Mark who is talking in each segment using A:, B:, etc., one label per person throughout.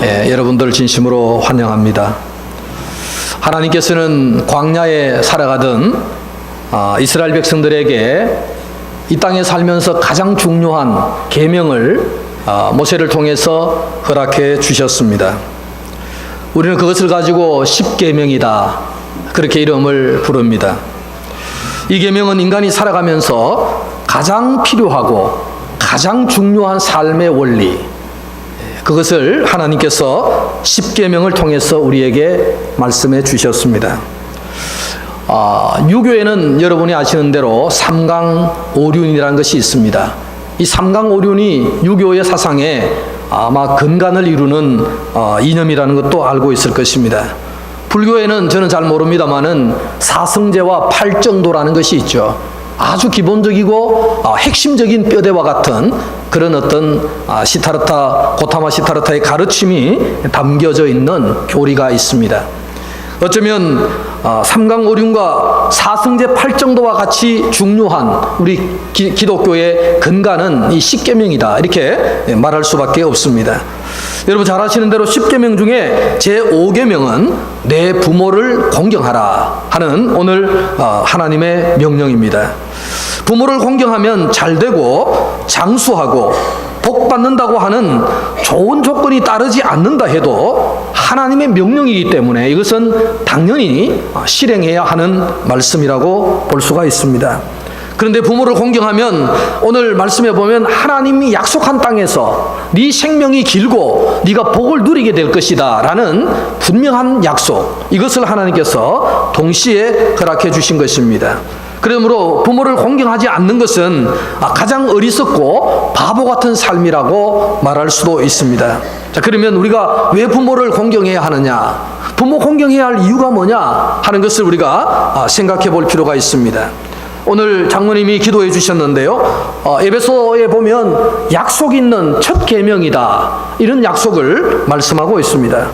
A: 여러분들 진심으로 환영합니다. 하나님께서는 광야에 살아가던 이스라엘 백성들에게 이 땅에 살면서 가장 중요한 계명을 모세를 통해서 허락해 주셨습니다. 우리는 그것을 가지고 십계명이다, 그렇게 이름을 부릅니다. 이 계명은 인간이 살아가면서 가장 필요하고 가장 중요한 삶의 원리, 그것을 하나님께서 십계명을 통해서 우리에게 말씀해 주셨습니다. 유교에는 여러분이 아시는 대로 삼강오륜이라는 것이 있습니다. 이 삼강오륜이 유교의 사상에 아마 근간을 이루는 이념이라는 것도 알고 있을 것입니다. 불교에는 저는 잘 모릅니다만은 사성제와 팔정도라는 것이 있죠. 아주 기본적이고 핵심적인 뼈대와 같은 그런 어떤 고타마 시타르타의 가르침이 담겨져 있는 교리가 있습니다. 어쩌면 삼강오륜과 사성제 팔정도와 같이 중요한 우리 기독교의 근간은 이 십계명이다, 이렇게 말할 수밖에 없습니다. 여러분 잘 아시는 대로 십계명 중에 제5계명은 내 부모를 공경하라 하는 오늘 하나님의 명령입니다. 부모를 공경하면 잘되고 장수하고 복 받는다고 하는 좋은 조건이 따르지 않는다 해도 하나님의 명령이기 때문에 이것은 당연히 실행해야 하는 말씀이라고 볼 수가 있습니다. 그런데 부모를 공경하면 오늘 말씀해 보면 하나님이 약속한 땅에서 네 생명이 길고 네가 복을 누리게 될 것이다 라는 분명한 약속, 이것을 하나님께서 동시에 허락해 주신 것입니다. 그러므로 부모를 공경하지 않는 것은 가장 어리석고 바보 같은 삶이라고 말할 수도 있습니다. 자, 그러면 우리가 왜 부모를 공경해야 하느냐, 부모 공경해야 할 이유가 뭐냐 하는 것을 우리가 생각해 볼 필요가 있습니다. 오늘 장로님이 기도해 주셨는데요, 에베소에 보면 약속 있는 첫 계명이다, 이런 약속을 말씀하고 있습니다.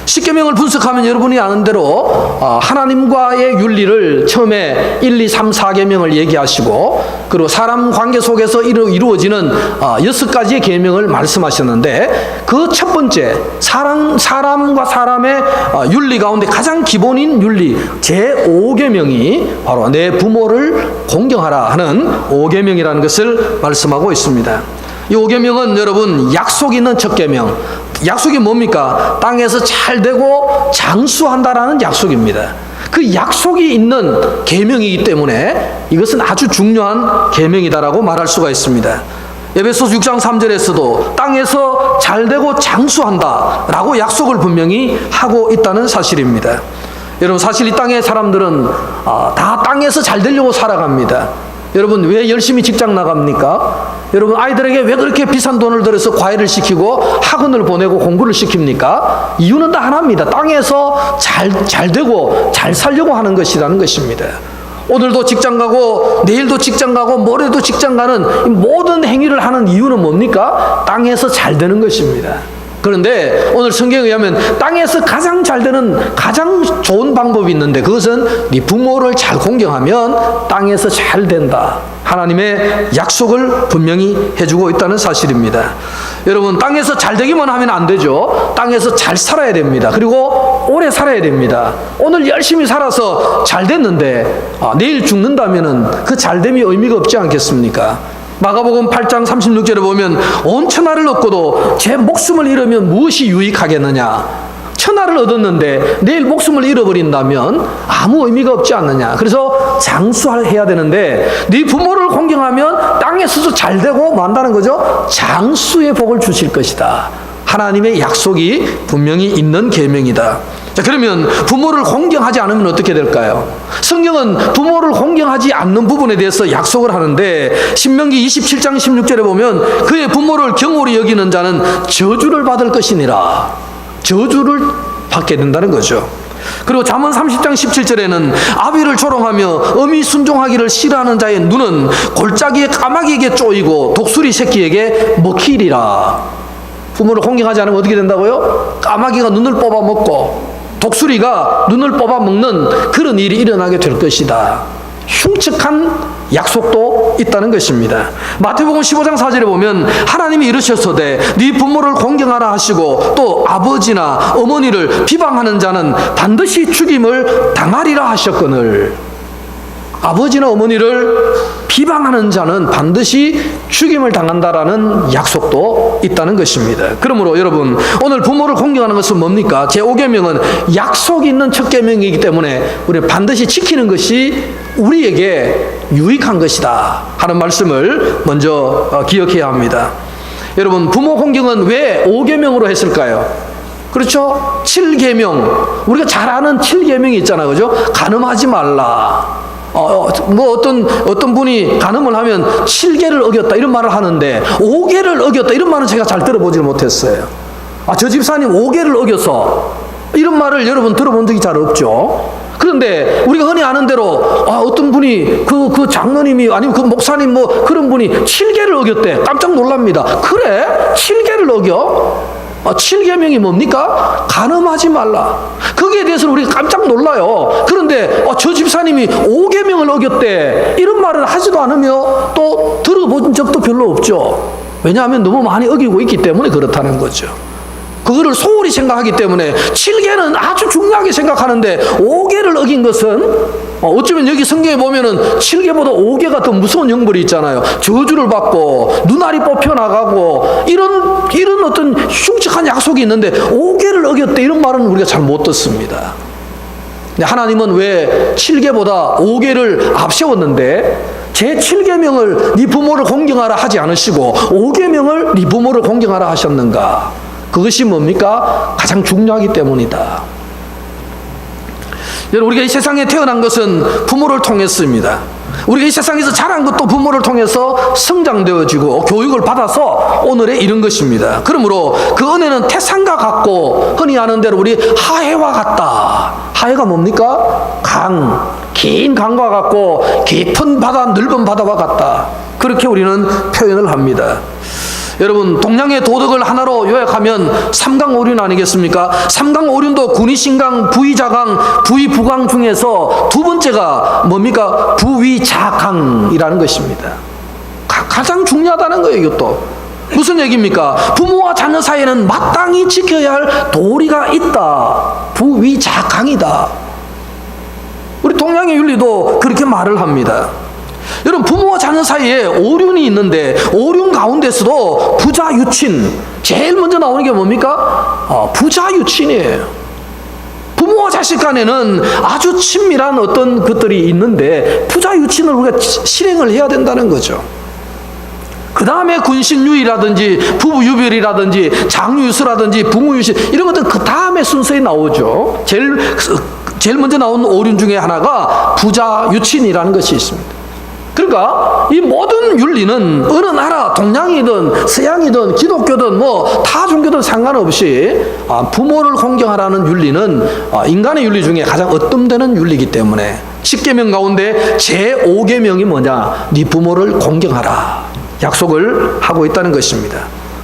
A: 십계명을 분석하면 여러분이 아는 대로 하나님과의 윤리를 처음에 1, 2, 3, 4계명을 얘기하시고, 그리고 사람 관계 속에서 이루어지는 6가지의 계명을 말씀하셨는데, 그 첫 번째 사람과 사람의 윤리 가운데 가장 기본인 윤리 제5계명이 바로 내 부모를 공경하라 하는 5계명이라는 것을 말씀하고 있습니다. 이 5계명은 여러분 약속 있는 첫 계명, 약속이 뭡니까? 땅에서 잘되고 장수한다라는 약속입니다. 그 약속이 있는 계명이기 때문에 이것은 아주 중요한 계명이다라고 말할 수가 있습니다. 에베소서 6장 3절에서도 땅에서 잘되고 장수한다라고 약속을 분명히 하고 있다는 사실입니다. 여러분 사실 이 땅의 사람들은 다 땅에서 잘 되려고 살아갑니다. 여러분 왜 열심히 직장 나갑니까? 여러분 아이들에게 왜 그렇게 비싼 돈을 들여서 과외를 시키고 학원을 보내고 공부를 시킵니까? 이유는 다 하나입니다. 땅에서 잘 되고 잘 살려고 하는 것이라는 것입니다. 오늘도 직장 가고 내일도 직장 가고 모레도 직장 가는 모든 행위를 하는 이유는 뭡니까? 땅에서 잘 되는 것입니다. 그런데 오늘 성경에 의하면 땅에서 가장 잘 되는 가장 좋은 방법이 있는데, 그것은 네 부모를 잘 공경하면 땅에서 잘 된다, 하나님의 약속을 분명히 해주고 있다는 사실입니다. 여러분 땅에서 잘 되기만 하면 안 되죠. 땅에서 잘 살아야 됩니다. 그리고 오래 살아야 됩니다. 오늘 열심히 살아서 잘 됐는데 내일 죽는다면 그 잘됨이 의미가 없지 않겠습니까? 마가복음 8장 36절에 보면 온 천하를 얻고도 제 목숨을 잃으면 무엇이 유익하겠느냐, 천하를 얻었는데 내일 목숨을 잃어버린다면 아무 의미가 없지 않느냐. 그래서 장수해야 되는데 네 부모를 공경하면 땅에서도 잘 되고 만다는 거죠. 장수의 복을 주실 것이다, 하나님의 약속이 분명히 있는 계명이다. 자, 그러면 부모를 공경하지 않으면 어떻게 될까요? 성경은 부모를 공경하지 않는 부분에 대해서 약속을 하는데, 신명기 27장 16절에 보면 그의 부모를 경홀히 여기는 자는 저주를 받을 것이니라, 저주를 받게 된다는 거죠. 그리고 잠언 30장 17절에는 아비를 조롱하며 어미 순종하기를 싫어하는 자의 눈은 골짜기에 까마귀에게 쪼이고 독수리 새끼에게 먹히리라. 부모를 공경하지 않으면 어떻게 된다고요? 까마귀가 눈을 뽑아먹고 독수리가 눈을 뽑아먹는 그런 일이 일어나게 될 것이다. 흉측한 약속도 있다는 것입니다. 마태복음 15장 4절에 보면 하나님이 이르셨으되 네 부모를 공경하라 하시고 또 아버지나 어머니를 비방하는 자는 반드시 죽임을 당하리라 하셨거늘. 아버지나 어머니를 비방하는 자는 반드시 죽임을 당한다라는 약속도 있다는 것입니다. 그러므로 여러분, 오늘 부모를 공경하는 것은 뭡니까? 제5계명은 약속이 있는 첫 계명이기 때문에 우리는 반드시 지키는 것이 우리에게 유익한 것이다 하는 말씀을 먼저 기억해야 합니다. 여러분, 부모 공경은 왜 5계명으로 했을까요? 그렇죠? 7계명, 우리가 잘 아는 7계명이 있잖아요. 그죠? 간음하지 말라. 어떤 분이 간음을 하면 7계를 어겼다 이런 말을 하는데 5계를 어겼다 이런 말은 제가 잘 들어보질 못했어요. 저 집사님 5계를 어겨서 이런 말을 여러분 들어본 적이 잘 없죠. 그런데 우리가 흔히 아는 대로 어떤 분이 그 장로님이 아니면 그 목사님 뭐 그런 분이 7계를 어겼대. 깜짝 놀랍니다. 그래? 7계를 어겨? 7계명이 뭡니까? 간음하지 말라. 거기에 대해서는 우리가 깜짝 놀라요. 그런데 저 집사님이 5계명을 어겼대 이런 말을 하지도 않으며 또 들어본 적도 별로 없죠. 왜냐하면 너무 많이 어기고 있기 때문에 그렇다는 거죠. 그거를 소홀히 생각하기 때문에 7계는 아주 중요하게 생각하는데 5계를 어긴 것은 어쩌면 여기 성경에 보면은 7계보다 5계가 더 무서운 형벌이 있잖아요. 저주를 받고 눈알이 뽑혀나가고 이런 어떤 흉측한 약속이 있는데 5계를 어겼대 이런 말은 우리가 잘 못 듣습니다. 하나님은 왜 7계보다 5계를 앞세웠는데 제7계명을 네 부모를 공경하라 하지 않으시고 5계명을 네 부모를 공경하라 하셨는가? 그것이 뭡니까? 가장 중요하기 때문이다. 여러분, 우리가 이 세상에 태어난 것은 부모를 통했습니다. 우리가 이 세상에서 자란 것도 부모를 통해서 성장되어지고 교육을 받아서 오늘에 이른 것입니다. 그러므로 그 은혜는 태산과 같고 흔히 아는 대로 우리 하해와 같다. 하해가 뭡니까? 긴 강과 같고 깊은 바다, 넓은 바다와 같다. 그렇게 우리는 표현을 합니다. 여러분, 동양의 도덕을 하나로 요약하면 삼강오륜 아니겠습니까? 삼강오륜도 군의신강, 부의자강, 부의부강 중에서 두 번째가 뭡니까? 부의자강이라는 것입니다. 가장 중요하다는 거예요. 이것도 무슨 얘기입니까? 부모와 자녀 사이에는 마땅히 지켜야 할 도리가 있다. 부의자강이다. 우리 동양의 윤리도 그렇게 말을 합니다. 여러분, 부모와 자녀 사이에 오륜이 있는데 오륜 가운데서도 부자유친, 제일 먼저 나오는 게 뭡니까? 부자유친이에요. 부모와 자식 간에는 아주 친밀한 어떤 것들이 있는데 부자유친을 우리가 실행을 해야 된다는 거죠. 그 다음에 군신유의라든지 부부유별이라든지 장유유서라든지 부모유신 이런 것들 그 다음에 순서에 나오죠. 제일 먼저 나오는 오륜 중에 하나가 부자유친이라는 것이 있습니다. 그러니까 이 모든 윤리는 어느 나라, 동양이든 서양이든 기독교든 뭐 타종교든 상관없이 부모를 공경하라는 윤리는 인간의 윤리 중에 가장 으뜸되는 윤리이기 때문에 10계명 가운데 제5계명이 뭐냐? 네 부모를 공경하라 약속을 하고 있다는 것입니다.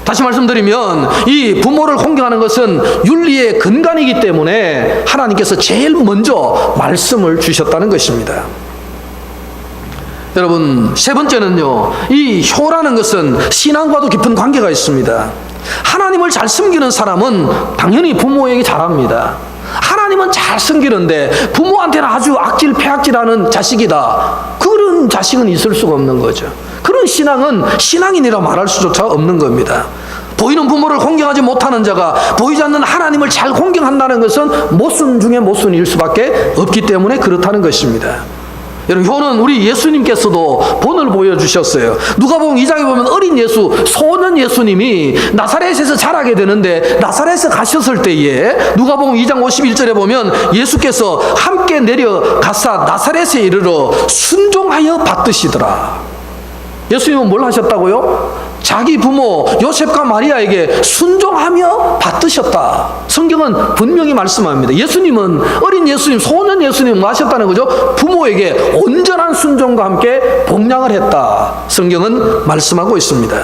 A: 다시 말씀드리면 이 부모를 공경하는 것은 윤리의 근간이기 때문에 하나님께서 제일 먼저 말씀을 주셨다는 것입니다. 여러분, 세 번째는요, 이 효라는 것은 신앙과도 깊은 관계가 있습니다. 하나님을 잘 섬기는 사람은 당연히 부모에게 잘합니다. 하나님은 잘 섬기는데 부모한테는 아주 악질 폐악질하는 자식이다. 그런 자식은 있을 수가 없는 거죠. 그런 신앙은 신앙인이라 말할 수조차 없는 겁니다. 보이는 부모를 공경하지 못하는 자가 보이지 않는 하나님을 잘 공경한다는 것은 모순 중에 모순일 수밖에 없기 때문에 그렇다는 것입니다. 여러분, 효는 우리 예수님께서도 본을 보여주셨어요. 누가복음 2장에 보면 어린 예수, 소년 예수님이 나사렛에서 자라게 되는데 나사렛에 가셨을 때에 누가복음 2장 51절에 보면 예수께서 함께 내려가사 나사렛에 이르러 순종하여 받드시더라. 예수님은 뭘 하셨다고요? 자기 부모 요셉과 마리아에게 순종하며 받드셨다. 성경은 분명히 말씀합니다. 예수님은 어린 예수님, 소년 예수님 뭐 하셨다는 거죠? 부모에게 온전한 순종과 함께 복양을 했다. 성경은 말씀하고 있습니다.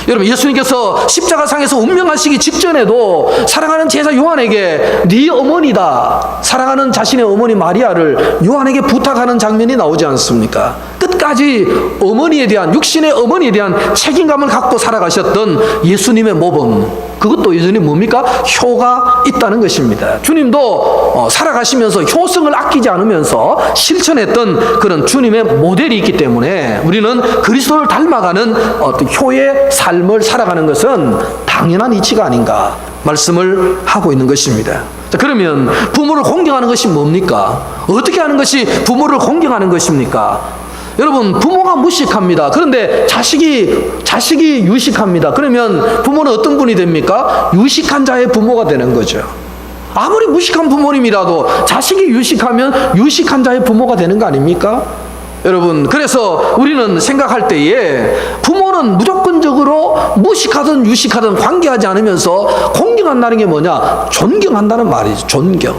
A: 여러분, 예수님께서 십자가상에서 운명하시기 직전에도 사랑하는 제자 요한에게 네 어머니다, 사랑하는 자신의 어머니 마리아를 요한에게 부탁하는 장면이 나오지 않습니까? 끝까지 끝까지 어머니에 대한, 육신의 어머니에 대한 책임감을 갖고 살아가셨던 예수님의 모범, 그것도 여전히 뭡니까? 효가 있다는 것입니다. 주님도 살아가시면서 효성을 아끼지 않으면서 실천했던 그런 주님의 모델이 있기 때문에 우리는 그리스도를 닮아가는 어떤 효의 삶을 살아가는 것은 당연한 이치가 아닌가 말씀을 하고 있는 것입니다. 자, 그러면 부모를 공경하는 것이 뭡니까? 어떻게 하는 것이 부모를 공경하는 것입니까? 여러분, 부모가 무식합니다. 그런데 자식이 유식합니다. 그러면 부모는 어떤 분이 됩니까? 유식한 자의 부모가 되는 거죠. 아무리 무식한 부모님이라도 자식이 유식하면 유식한 자의 부모가 되는 거 아닙니까? 여러분, 그래서 우리는 생각할 때에 부모는 무조건적으로 무식하든 유식하든 관계하지 않으면서 공경한다는 게 뭐냐? 존경한다는 말이죠. 존경.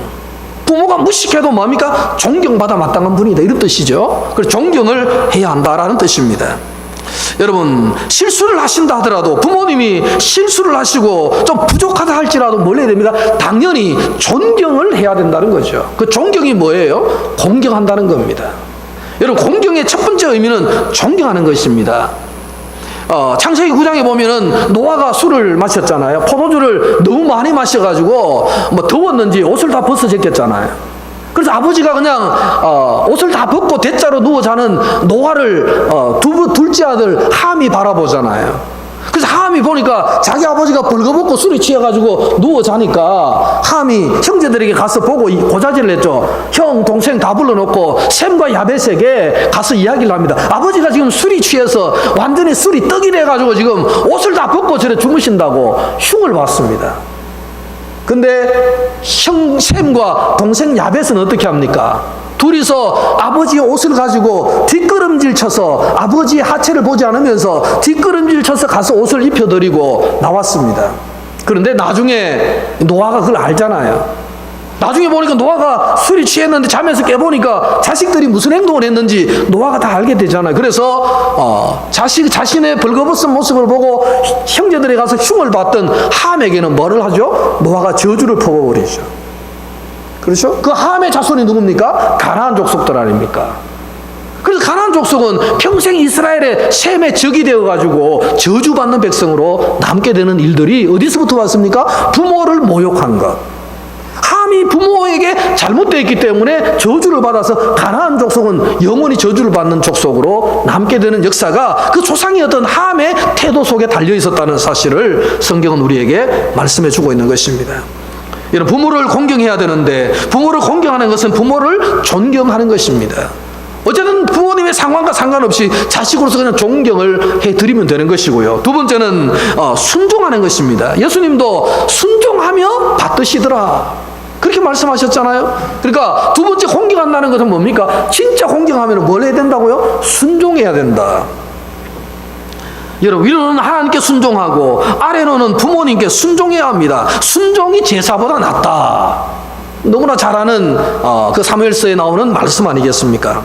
A: 부모가 무식해도 뭡니까? 존경받아 마땅한 분이다, 이런 뜻이죠. 그래서 존경을 해야 한다라는 뜻입니다. 여러분, 실수를 하신다 하더라도, 부모님이 실수를 하시고 좀 부족하다 할지라도 뭘 해야 됩니까? 당연히 존경을 해야 된다는 거죠. 그 존경이 뭐예요? 공경한다는 겁니다. 여러분, 공경의 첫 번째 의미는 존경하는 것입니다. 창세기 9장에 보면은 노아가 술을 마셨잖아요. 포도주를 너무 많이 마셔가지고 뭐 더웠는지 옷을 다 벗어졌겠잖아요. 그래서 아버지가 그냥 옷을 다 벗고 대자로 누워 자는 노아를 둘째 아들 함이 바라보잖아요. 그래서 함이 보니까 자기 아버지가 벌거벗고 술이 취해가지고 누워 자니까 함이 형제들에게 가서 보고 고자질을 했죠. 형, 동생 다 불러놓고 셈과 야벳에게 가서 이야기를 합니다. 아버지가 지금 술이 취해서 완전히 술이 떡이 돼가지고 지금 옷을 다 벗고 저래 주무신다고 흉을 봤습니다. 근데 형 셈과 동생 야벳은 어떻게 합니까? 둘이서 아버지의 옷을 가지고 뒷걸음질 쳐서 아버지의 하체를 보지 않으면서 뒷걸음질 쳐서 가서 옷을 입혀드리고 나왔습니다. 그런데 나중에 노아가 그걸 알잖아요. 나중에 보니까 노아가 술이 취했는데 잠에서 깨보니까 자식들이 무슨 행동을 했는지 노아가 다 알게 되잖아요. 그래서 자신의 벌거벗은 모습을 보고 형제들이 가서 흉을 봤던 함에게는 뭐를 하죠? 노아가 저주를 퍼버리죠. 그렇죠? 그 함의 자손이 누굽니까? 가나안 족속들 아닙니까? 그래서 가나안 족속은 평생 이스라엘의 셈의 적이 되어가지고 저주받는 백성으로 남게 되는 일들이 어디서부터 왔습니까? 부모를 모욕한 것. 함이 부모에게 잘못되어 있기 때문에 저주를 받아서 가나안 족속은 영원히 저주를 받는 족속으로 남게 되는 역사가 그 조상이었던 함의 태도 속에 달려 있었다는 사실을 성경은 우리에게 말씀해 주고 있는 것입니다. 여러분, 부모를 공경해야 되는데 부모를 공경하는 것은 부모를 존경하는 것입니다. 어쨌든 부모님의 상황과 상관없이 자식으로서 그냥 존경을 해드리면 되는 것이고요. 두 번째는 순종하는 것입니다. 예수님도 순종하며 받드시더라, 그렇게 말씀하셨잖아요. 그러니까 두 번째 공경한다는 것은 뭡니까? 진짜 공경하면 뭘 해야 된다고요? 순종해야 된다. 여러분, 위로는 하나님께 순종하고 아래로는 부모님께 순종해야 합니다. 순종이 제사보다 낫다. 너무나 잘 아는 그 사무엘서에 나오는 말씀 아니겠습니까?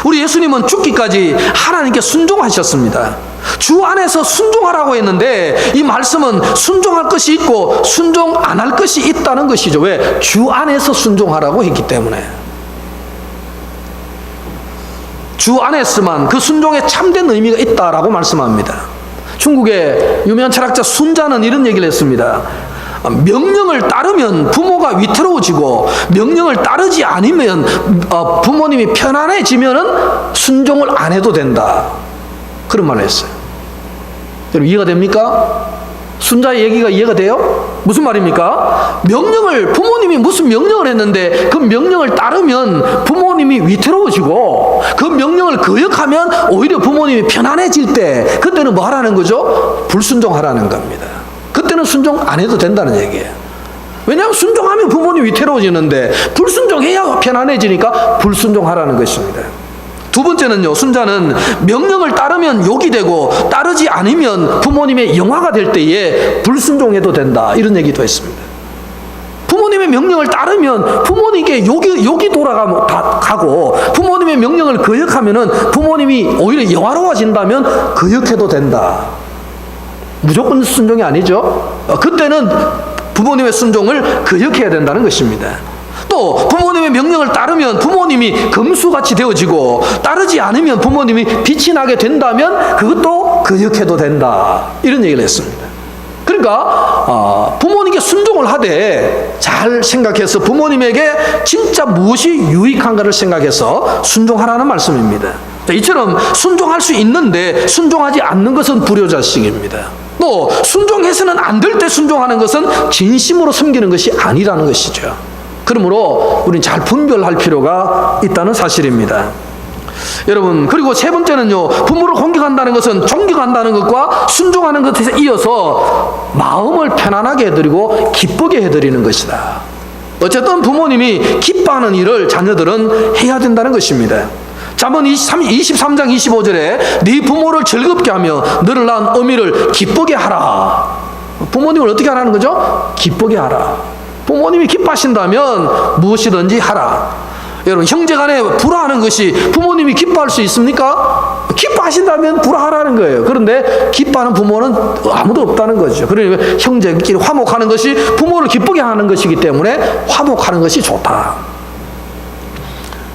A: 우리 예수님은 죽기까지 하나님께 순종하셨습니다. 주 안에서 순종하라고 했는데 이 말씀은 순종할 것이 있고 순종 안 할 것이 있다는 것이죠. 왜? 주 안에서 순종하라고 했기 때문에. 주 안에서만 그 순종에 참된 의미가 있다라고 말씀합니다. 중국의 유명한 철학자 순자는 이런 얘기를 했습니다. 명령을 따르면 부모가 위태로워지고 명령을 따르지 않으면 부모님이 편안해지면은 순종을 안 해도 된다, 그런 말을 했어요. 여러분, 이해가 됩니까? 순자의 얘기가 이해가 돼요? 무슨 말입니까? 부모님이 무슨 명령을 했는데 그 명령을 따르면 부모님이 위태로워지고 그 명령을 거역하면 오히려 부모님이 편안해질 때 그때는 뭐 하라는 거죠? 불순종하라는 겁니다. 그때는 순종 안 해도 된다는 얘기예요. 왜냐하면 순종하면 부모님이 위태로워지는데 불순종해야 편안해지니까 불순종하라는 것입니다. 두 번째는요, 순자는 명령을 따르면 욕이 되고 따르지 않으면 부모님의 영화가 될 때에 불순종해도 된다, 이런 얘기도 했습니다. 부모님의 명령을 따르면 부모님께 욕이 돌아가고 부모님의 명령을 거역하면은 부모님이 오히려 영화로워진다면 거역해도 된다. 무조건 순종이 아니죠. 그때는 부모님의 순종을 거역해야 된다는 것입니다. 또 부모님의 명령을 따르면 부모님이 금수같이 되어지고, 따르지 않으면 부모님이 빛이 나게 된다면 그것도 거역해도 된다, 이런 얘기를 했습니다. 그러니까 부모님께 순종을 하되 잘 생각해서 부모님에게 진짜 무엇이 유익한가를 생각해서 순종하라는 말씀입니다. 이처럼 순종할 수 있는데 순종하지 않는 것은 불효자식입니다. 또 순종해서는 안 될 때 순종하는 것은 진심으로 섬기는 것이 아니라는 것이죠. 그러므로 우리는 잘 분별할 필요가 있다는 사실입니다. 여러분, 그리고 세 번째는요, 부모를 공경한다는 것은 존경한다는 것과 순종하는 것에 이어서 마음을 편안하게 해드리고 기쁘게 해드리는 것이다. 어쨌든 부모님이 기뻐하는 일을 자녀들은 해야 된다는 것입니다. 잠언 23장 25절에 네 부모를 즐겁게 하며 너를 낳은 어미를 기쁘게 하라. 부모님을 어떻게 하라는 거죠? 기쁘게 하라. 부모님이 기뻐하신다면 무엇이든지 하라. 여러분, 형제간에 불화하는 것이 부모님이 기뻐할 수 있습니까? 기뻐하신다면 불화하라는 거예요. 그런데 기뻐하는 부모는 아무도 없다는 거죠. 그러니까 형제끼리 화목하는 것이 부모를 기쁘게 하는 것이기 때문에 화목하는 것이 좋다.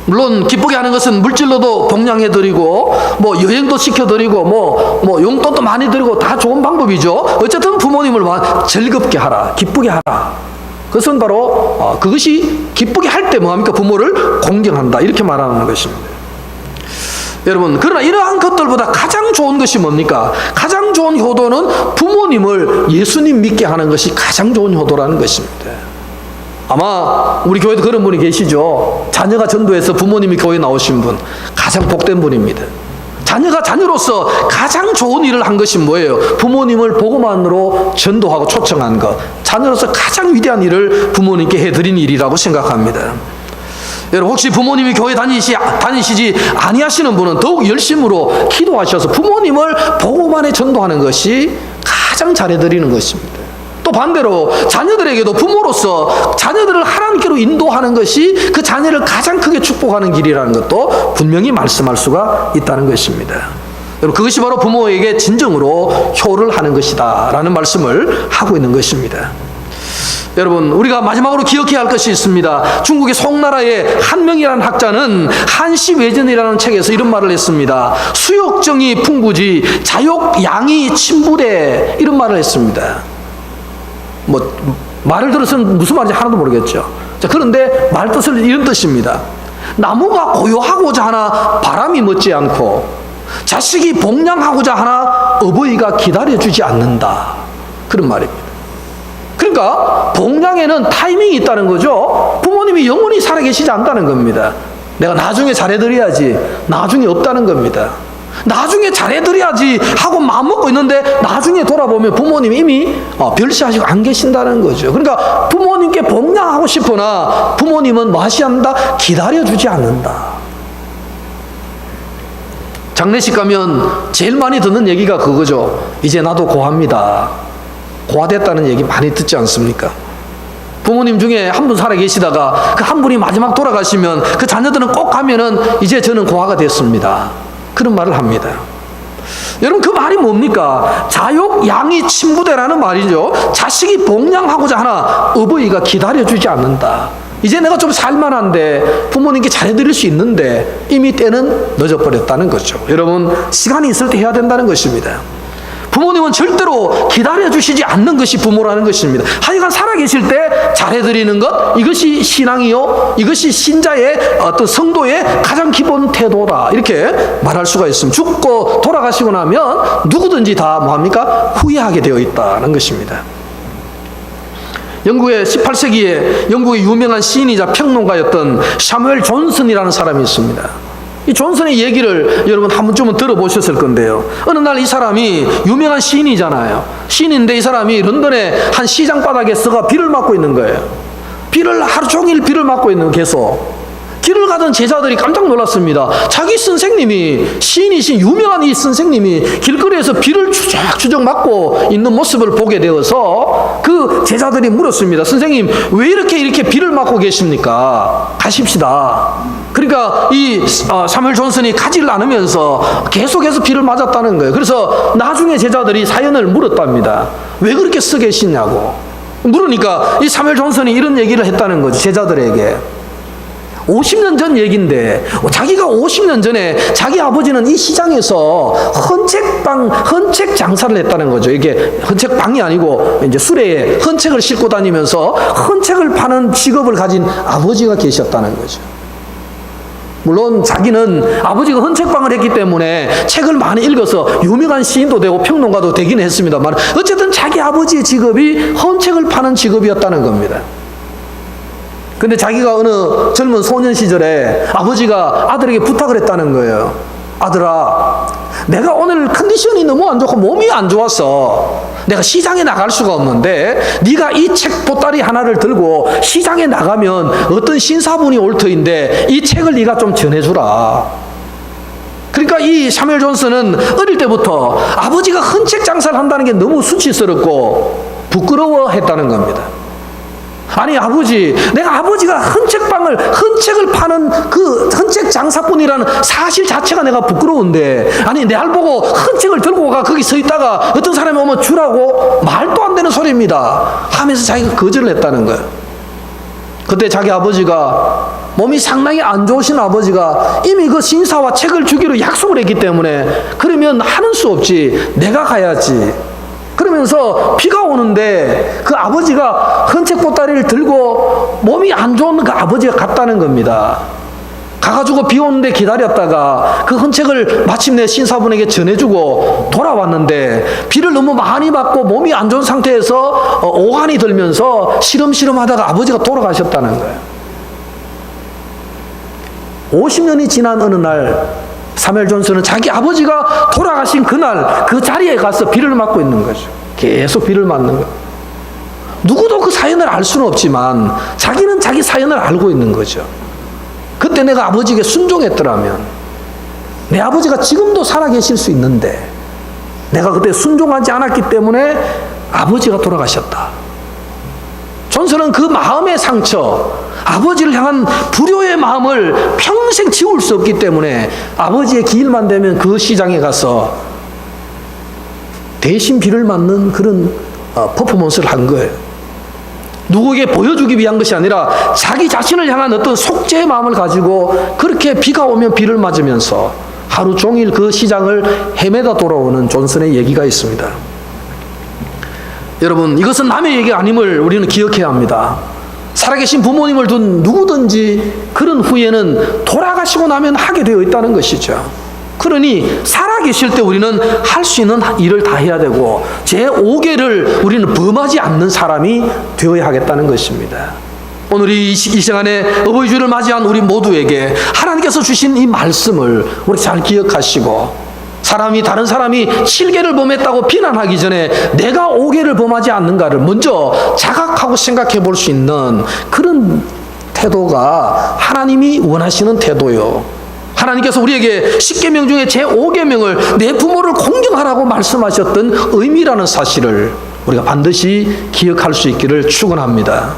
A: 물론 기쁘게 하는 것은 물질로도 봉양해드리고 뭐 여행도 시켜드리고 뭐 용돈도 많이 드리고 다 좋은 방법이죠. 어쨌든 부모님을 즐겁게 하라, 기쁘게 하라. 그것은 바로 그것이 기쁘게 할 때 뭐합니까? 부모를 공경한다, 이렇게 말하는 것입니다. 여러분, 그러나 이러한 것들보다 가장 좋은 것이 뭡니까? 가장 좋은 효도는 부모님을 예수님 믿게 하는 것이 가장 좋은 효도라는 것입니다. 아마 우리 교회도 그런 분이 계시죠. 자녀가 전도해서 부모님이 교회에 나오신 분, 가장 복된 분입니다. 자녀가 자녀로서 가장 좋은 일을 한 것이 뭐예요? 부모님을 복음만으로 전도하고 초청한 것. 자녀로서 가장 위대한 일을 부모님께 해드린 일이라고 생각합니다. 여러분, 혹시 부모님이 교회 다니시지 아니하시는 분은 더욱 열심으로 기도하셔서 부모님을 복음만에 전도하는 것이 가장 잘해드리는 것입니다. 또 반대로 자녀들에게도 부모로서 자녀들을 하나님께로 인도하는 것이 그 자녀를 가장 크게 축복하는 길이라는 것도 분명히 말씀할 수가 있다는 것입니다. 여러분, 그것이 바로 부모에게 진정으로 효를 하는 것이다 라는 말씀을 하고 있는 것입니다. 여러분, 우리가 마지막으로 기억해야 할 것이 있습니다. 중국의 송나라의 한명이라는 학자는 한시외전이라는 책에서 이런 말을 했습니다. 수욕정이 풍부지 자욕양이 침부되, 이런 말을 했습니다. 말을 들어서는 무슨 말인지 하나도 모르겠죠. 자, 그런데 말 뜻은 이런 뜻입니다. 나무가 고요하고자 하나 바람이 멋지 않고, 자식이 복양하고자 하나 어버이가 기다려주지 않는다, 그런 말입니다. 그러니까 복양에는 타이밍이 있다는 거죠. 부모님이 영원히 살아계시지 않다는 겁니다. 내가 나중에 잘해드려야지, 나중에 없다는 겁니다. 나중에 잘해드려야지 하고 마음먹고 있는데 나중에 돌아보면 부모님이 이미 별시하시고 안 계신다는 거죠. 그러니까 부모님께 복양하고 싶으나 부모님은 무엇이한다? 기다려주지 않는다. 장례식 가면 제일 많이 듣는 얘기가 그거죠. 이제 나도 고합니다. 고아됐다는 얘기 많이 듣지 않습니까? 부모님 중에 한 분 살아 계시다가 그 한 분이 마지막 돌아가시면 그 자녀들은 꼭 가면은 이제 저는 고아가 됐습니다, 그런 말을 합니다. 여러분, 그 말이 뭡니까? 자욕양이 침부되라는 말이죠. 자식이 복양하고자 하나 어버이가 기다려주지 않는다. 이제 내가 좀 살만한데 부모님께 잘해드릴 수 있는데 이미 때는 늦어버렸다는 거죠. 여러분, 시간이 있을 때 해야 된다는 것입니다. 부모님은 절대로 기다려주시지 않는 것이 부모라는 것입니다. 하여간 살아계실 때 잘해드리는 것, 이것이 신앙이요, 이것이 신자의 어떤 성도의 가장 기본 태도다, 이렇게 말할 수가 있습니다. 죽고 돌아가시고 나면 누구든지 다 뭐합니까? 후회하게 되어 있다는 것입니다. 영국의 18세기에 영국의 유명한 시인이자 평론가였던 사무엘 존슨이라는 사람이 있습니다. 이 존슨의 얘기를 여러분 한 번쯤은 들어보셨을 건데요. 어느 날 이 사람이 유명한 시인이잖아요. 시인인데 이 사람이 런던의 한 시장 바닥에 서가 비를 맞고 있는 거예요. 하루 종일 비를 맞고 있는, 계속. 길을 가던 제자들이 깜짝 놀랐습니다. 자기 선생님이, 시인이신 유명한 이 선생님이 길거리에서 비를 추적추적 맞고 있는 모습을 보게 되어서 그 제자들이 물었습니다. 선생님, 왜 이렇게 비를 맞고 계십니까? 가십시다. 그러니까 이 사무엘 존슨이 가지를 않으면서 계속해서 비를 맞았다는 거예요. 그래서 나중에 제자들이 사연을 물었답니다. 왜 그렇게 써 계시냐고. 물으니까 이 사무엘 존슨이 이런 얘기를 했다는 거죠. 제자들에게. 50년 전 얘기인데 자기가 50년 전에 자기 아버지는 이 시장에서 헌책 장사를 했다는 거죠. 이게 헌책방이 아니고 이제 수레에 헌책을 싣고 다니면서 헌책을 파는 직업을 가진 아버지가 계셨다는 거죠. 물론 자기는 아버지가 헌책방을 했기 때문에 책을 많이 읽어서 유명한 시인도 되고 평론가도 되긴 했습니다만 어쨌든 자기 아버지의 직업이 헌책을 파는 직업이었다는 겁니다. 근데 자기가 어느 젊은 소년 시절에 아버지가 아들에게 부탁을 했다는 거예요. 아들아, 내가 오늘 컨디션이 너무 안 좋고 몸이 안 좋아서 내가 시장에 나갈 수가 없는데 네가 이 책 보따리 하나를 들고 시장에 나가면 어떤 신사분이 올 터인데 이 책을 네가 좀 전해주라. 그러니까 이 사무엘 존슨은 어릴 때부터 아버지가 헌책 장사를 한다는 게 너무 수치스럽고 부끄러워했다는 겁니다. 아니 아버지, 내가 아버지가 헌책을 파는 그 헌책 장사꾼이라는 사실 자체가 내가 부끄러운데 아니 내 알 보고 헌책을 들고 가 거기 서 있다가 어떤 사람이 오면 주라고? 말도 안 되는 소리입니다 하면서 자기가 거절을 했다는 거예요. 그때 자기 아버지가 몸이 상당히 안 좋으신 아버지가 이미 그 신사와 책을 주기로 약속을 했기 때문에 그러면 하는 수 없지, 내가 가야지. 그러면서 비가 오는데 그 아버지가 헌책 보따리를 들고 몸이 안 좋은 그 아버지가 갔다는 겁니다. 가가지고 비 오는데 기다렸다가 그 헌책을 마침내 신사분에게 전해주고 돌아왔는데 비를 너무 많이 맞고 몸이 안 좋은 상태에서 오한이 들면서 시름시름 하다가 아버지가 돌아가셨다는 거예요. 50년이 지난 어느 날 사무엘 존슨은 자기 아버지가 돌아가신 그날 그 자리에 가서 비를 맞고 있는 거죠. 계속 비를 맞는 거예요. 누구도 그 사연을 알 수는 없지만 자기는 자기 사연을 알고 있는 거죠. 그때 내가 아버지에게 순종했더라면 내 아버지가 지금도 살아계실 수 있는데 내가 그때 순종하지 않았기 때문에 아버지가 돌아가셨다. 존슨은 그 마음의 상처, 아버지를 향한 불효의 마음을 평생 지울 수 없기 때문에 아버지의 기일만 되면 그 시장에 가서 대신 비를 맞는 그런 퍼포먼스를 한 거예요. 누구에게 보여주기 위한 것이 아니라 자기 자신을 향한 어떤 속죄의 마음을 가지고 그렇게 비가 오면 비를 맞으면서 하루 종일 그 시장을 헤매다 돌아오는 존슨의 얘기가 있습니다. 여러분, 이것은 남의 얘기 아님을 우리는 기억해야 합니다. 살아계신 부모님을 둔 누구든지 그런 후회는 돌아가시고 나면 하게 되어 있다는 것이죠. 그러니 살아계실 때 우리는 할 수 있는 일을 다 해야 되고 제5계를 우리는 범하지 않는 사람이 되어야 하겠다는 것입니다. 오늘 이 시간에 어버이 주일을 맞이한 우리 모두에게 하나님께서 주신 이 말씀을 우리 잘 기억하시고 다른 사람이 7계를 범했다고 비난하기 전에 내가 5계를 범하지 않는가를 먼저 자각하고 생각해 볼 수 있는 그런 태도가 하나님이 원하시는 태도요. 하나님께서 우리에게 10계명 중에 제5계명을 내 부모를 공경하라고 말씀하셨던 의미라는 사실을 우리가 반드시 기억할 수 있기를 축원합니다.